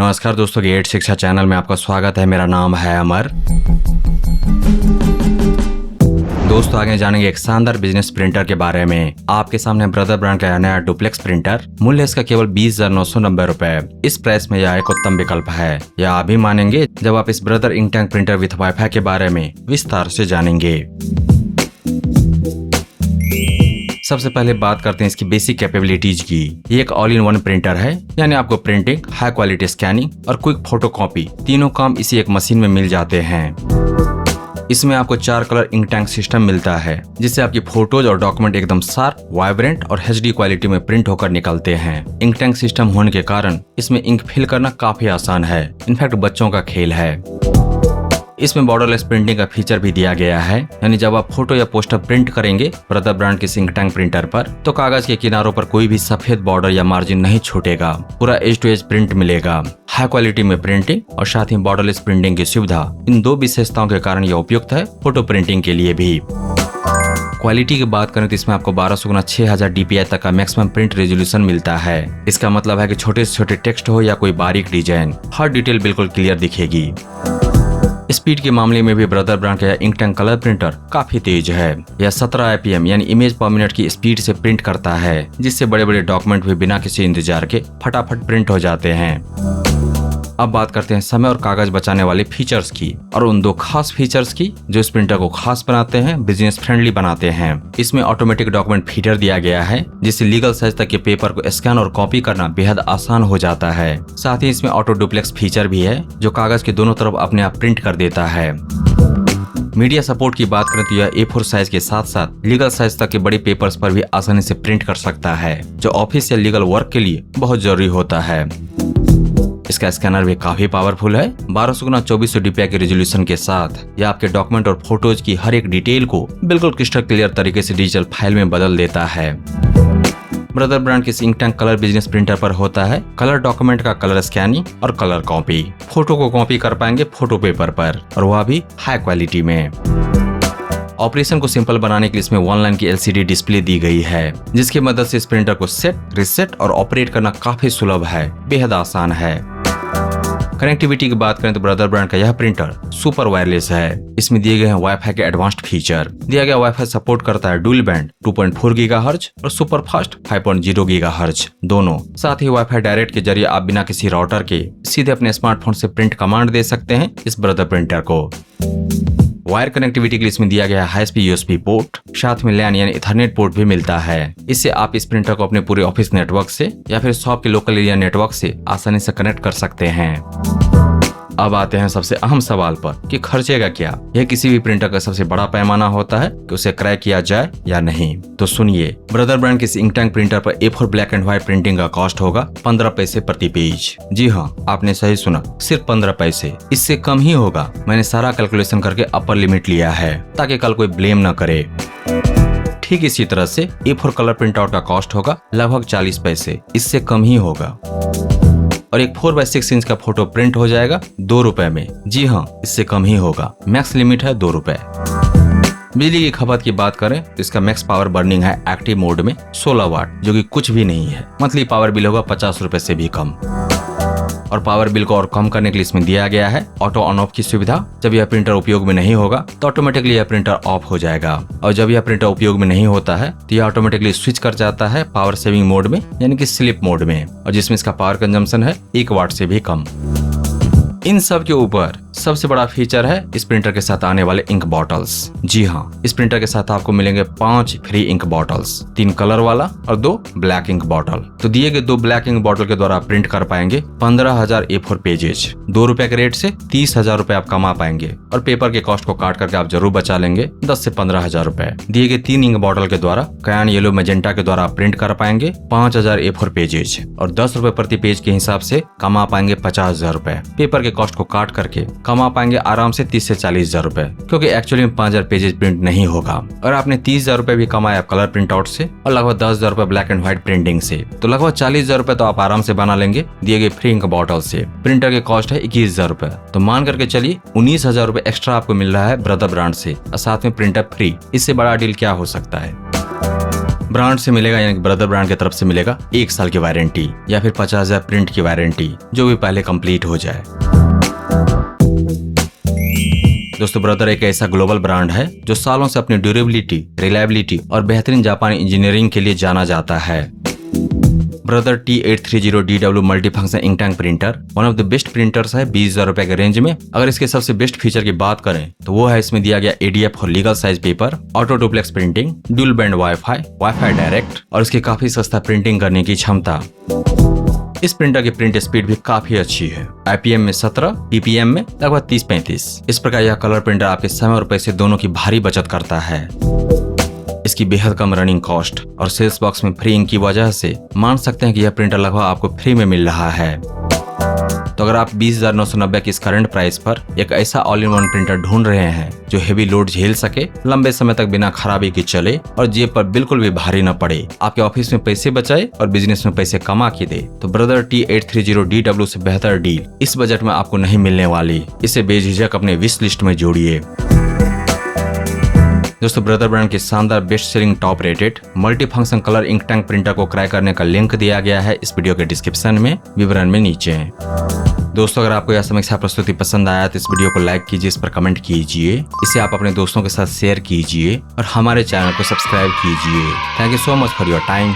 नमस्कार दोस्तों, गेट शिक्षा चैनल में आपका स्वागत है। मेरा नाम है अमर। दोस्तों आगे जानेंगे एक शानदार बिजनेस प्रिंटर के बारे में। आपके सामने ब्रदर ब्रांड का नया डुप्लेक्स प्रिंटर। मूल्य इसका केवल 20,990 रुपए। इस प्राइस में यह एक उत्तम विकल्प है। यह आप भी मानेंगे जब आप इस Brother ink tank printer with WiFi के बारे में विस्तार से जानेंगे। सबसे पहले बात करते हैं इसकी बेसिक कैपेबिलिटीज की। ये एक ऑल इन वन प्रिंटर है, यानी आपको प्रिंटिंग, हाई क्वालिटी स्कैनिंग और क्विक फोटोकॉपी तीनों काम इसी एक मशीन में मिल जाते हैं। इसमें आपको 4 कलर इंक टैंक सिस्टम मिलता है, जिससे आपकी फोटोज और डॉक्यूमेंट एकदम शार्प, वाइब्रेंट और HD क्वालिटी में प्रिंट होकर निकलते हैं। इंक टैंक सिस्टम होने के कारण इसमें इंक फिल करना काफी आसान है। इनफैक्ट बच्चों का खेल है। इसमें बॉर्डरलेस प्रिंटिंग का फीचर भी दिया गया है, यानी जब आप फोटो या पोस्टर प्रिंट करेंगे ब्रदर ब्रांड के इंक टैंक प्रिंटर पर, तो कागज के किनारों पर कोई भी सफेद बॉर्डर या मार्जिन नहीं छूटेगा। पूरा एज टू एज प्रिंट मिलेगा। हाई क्वालिटी में प्रिंटिंग और साथ ही बॉर्डरलेस प्रिंटिंग की सुविधा, इन दो विशेषताओं के कारण यह उपयुक्त है फोटो प्रिंटिंग के लिए भी। क्वालिटी की बात करें तो इसमें आपको 1200x6000 DPI तक का मैक्सिमम प्रिंट रेजोल्यूशन मिलता है। इसका मतलब है कि छोटे से छोटे टेक्स्ट हो या कोई बारीक डिजाइन, हर डिटेल बिल्कुल क्लियर दिखेगी। स्पीड के मामले में भी ब्रदर ब्रांड का इंक टैंक कलर प्रिंटर काफी तेज है। यह 17 IPM यानी इमेज पर मिनट की स्पीड से प्रिंट करता है, जिससे बड़े बड़े डॉक्यूमेंट भी बिना किसी इंतजार के फटाफट प्रिंट हो जाते हैं। अब बात करते हैं समय और कागज बचाने वाले फीचर्स की, और उन दो खास फीचर्स की जो इस प्रिंटर को खास बनाते हैं, बिजनेस फ्रेंडली बनाते हैं। इसमें ऑटोमेटिक डॉक्यूमेंट फीडर दिया गया है, जिससे लीगल साइज तक के पेपर को स्कैन और कॉपी करना बेहद आसान हो जाता है। साथ ही इसमें ऑटो डुप्लेक्स फीचर भी है, जो कागज के दोनों तरफ अपने आप प्रिंट कर देता है। मीडिया सपोर्ट की बात करें तो यह A4 साइज के साथ साथ लीगल साइज तक के बड़े पेपर्स पर भी आसानी से प्रिंट कर सकता है, जो ऑफिस या लीगल वर्क के लिए बहुत जरूरी होता है। इसका स्कैनर भी काफी पावरफुल है। 1200x2400 DPI के रेजोल्यूशन के साथ यह आपके डॉक्यूमेंट और फोटोज की हर एक डिटेल को बिल्कुल क्रिस्टल क्लियर तरीके से डिजिटल फाइल में बदल देता है। ब्रदर ब्रांड के ink tank colour business printer पर होता है कलर डॉक्यूमेंट का कलर स्कैनिंग और कलर कॉपी। फोटो को कॉपी कर पाएंगे फोटो पेपर पर, और वह भी हाई क्वालिटी में। ऑपरेशन को सिंपल बनाने के लिए इसमें 1 लाइन की LCD डिस्प्ले दी गई है, जिसकी मदद से इस प्रिंटर को सेट, रिसेट और ऑपरेट करना काफी सुलभ है, बेहद आसान है। कनेक्टिविटी की बात करें तो ब्रदर ब्रांड का यह प्रिंटर सुपर वायरलेस है। इसमें दिए गए हैं वाईफाई के एडवांस्ड फीचर। दिया गया वाईफाई सपोर्ट करता है डुअल बैंड 2.4 GHz और सुपर फास्ट 5.0 GHz दोनों। साथ ही वाईफाई डायरेक्ट के जरिए आप बिना किसी राउटर के सीधे अपने स्मार्टफोन से प्रिंट कमांड दे सकते हैं इस ब्रदर प्रिंटर को। वायर कनेक्टिविटी के लिए इसमें दिया गया हाई स्पीड USB पोर्ट, साथ में LAN यानी इथरनेट पोर्ट भी मिलता है। इससे आप इस प्रिंटर को अपने पूरे ऑफिस नेटवर्क से या फिर शॉप के लोकल एरिया नेटवर्क से आसानी से कनेक्ट कर सकते हैं। अब आते हैं सबसे अहम सवाल पर कि खर्चेगा क्या। यह किसी भी प्रिंटर का सबसे बड़ा पैमाना होता है कि उसे क्रय किया जाए या नहीं। तो सुनिए, ब्रदर ब्रांड के इंक टैंक प्रिंटर पर A4 black and white printing का कॉस्ट होगा 15 पैसे प्रति पेज। जी हाँ, आपने सही सुना, सिर्फ 15 पैसे। इससे कम ही होगा। मैंने सारा कैलकुलेशन करके अपर लिमिट लिया है, ताकि कल कोई ब्लेम न करे। ठीक इसी तरह से A4 कलर प्रिंट आउट का कॉस्ट होगा लगभग 40 पैसे। इससे कम ही होगा। और एक 4x6 इंच का फोटो प्रिंट हो जाएगा 2 रुपए में। जी हाँ, इससे कम ही होगा। मैक्स लिमिट है 2 रुपए। बिजली की खपत की बात करें तो इसका मैक्स पावर बर्निंग है एक्टिव मोड में 16 वाट, जो कि कुछ भी नहीं है। मंथली पावर बिल होगा 50 रुपए से भी कम। और पावर बिल को और कम करने के लिए इसमें दिया गया है ऑटो ऑन ऑफ की सुविधा। जब यह प्रिंटर उपयोग में नहीं होगा तो ऑटोमेटिकली यह प्रिंटर ऑफ हो जाएगा, और जब यह प्रिंटर उपयोग में नहीं होता है तो यह ऑटोमेटिकली स्विच कर जाता है पावर सेविंग मोड में, यानी कि स्लीप मोड में, और जिसमें इसका पावर कंजम्पशन है 1 वाट से भी कम। इन सब के ऊपर सबसे बड़ा फीचर है इस प्रिंटर के साथ आने वाले इंक बॉटल्स। जी हाँ, इस प्रिंटर के साथ आपको मिलेंगे 5 फ्री इंक बॉटल्स, 3 कलर वाला और 2 ब्लैक इंक बॉटल। तो दिए गए 2 ब्लैक इंक बॉटल के द्वारा आप प्रिंट कर पाएंगे 15,000 A4 पेजेज। 2 रुपए के रेट से 30,000 रुपए आप कमा पाएंगे, और पेपर के कॉस्ट को काट करके आप जरूर बचा लेंगे 10 से 15,000 रुपए। दिए गए 3 इंक बॉटल के द्वारा क्रायन येलो मैजेंटा के द्वारा आप प्रिंट कर पाएंगे 5,000 A4 पेजेज, और 10 रुपए प्रति पेज के हिसाब से कमा पाएंगे 50,000 रुपए। पेपर के कॉस्ट को काट करके कमा पाएंगे आराम से 30 से 40,000 रुपए, क्योंकि एक्चुअली में 5,000 पेजेस प्रिंट नहीं होगा। और आपने 30,000 रुपए भी कमाया कलर प्रिंट आउट से, और लगभग 10,000 रुपए ब्लैक एंड व्हाइट प्रिंटिंग से, तो लगभग 40,000 रुपए तो आप आराम से बना लेंगे दिए गए फ्री इंक बॉटल से। प्रिंटर के कॉस्ट है 21,000 रुपए, तो मान करके चलिए 19,000 रुपए एक्स्ट्रा आपको मिल रहा है ब्रदर ब्रांड से, और साथ में प्रिंटर फ्री। इससे बड़ा डील क्या हो सकता है। ब्रांड से मिलेगा, यानी ब्रदर ब्रांड की तरफ से मिलेगा 1 साल की वारंटी या फिर 50,000 प्रिंट की वारंटी, जो भी पहले कंप्लीट हो जाए। दोस्तों ब्रदर एक ऐसा ग्लोबल ब्रांड है जो सालों से अपनी ड्यूरेबिलिटी, रिलायबिलिटी और बेहतरीन जापानी इंजीनियरिंग के लिए जाना जाता है। Brother T830DW multi function ink tank printer one of the best printers है 20,000 रुपए के रेंज में। अगर इसके सबसे बेस्ट फीचर की बात करें तो वो है इसमें दिया गया ADF और legal size paper, auto duplex printing, dual band wifi direct और इसकी काफी सस्ता प्रिंटिंग करने की क्षमता। इस प्रिंटर की प्रिंट स्पीड भी काफी अच्छी है, IPM में 17, PPM में लगभग 30-35। इस प्रकार यह कलर प्रिंटर आपके समय और पैसे दोनों की भारी बचत करता है। इसकी बेहद कम रनिंग कॉस्ट और सेल्स बॉक्स में फ्री इंक की वजह से मान सकते हैं कि यह प्रिंटर लगभग आपको फ्री में मिल रहा है। तो अगर आप 20,990 की इस करंट प्राइस पर एक ऐसा ऑल इन वन प्रिंटर ढूंढ रहे हैं जो हेवी लोड झेल सके, लंबे समय तक बिना खराबी के चले और जेब पर बिल्कुल भी भारी न पड़े, आपके ऑफिस में पैसे बचाए और बिजनेस में पैसे कमा के दे, तो ब्रदर T830DW से बेहतर डील इस बजट में आपको नहीं मिलने वाली। इसे बेझिझक अपने विश लिस्ट में जोड़िए। दोस्तों ब्रदर ब्रांड के शानदार best selling top rated multi function colour ink tank printer को क्रय करने का लिंक दिया गया है इस वीडियो के डिस्क्रिप्शन में, विवरण में नीचे। दोस्तों अगर आपको यह समीक्षा प्रस्तुति पसंद आया तो इस वीडियो को लाइक कीजिए, इस पर कमेंट कीजिए, इसे आप अपने दोस्तों के साथ शेयर कीजिए और हमारे चैनल को सब्सक्राइब कीजिए। Thank you so much for your time.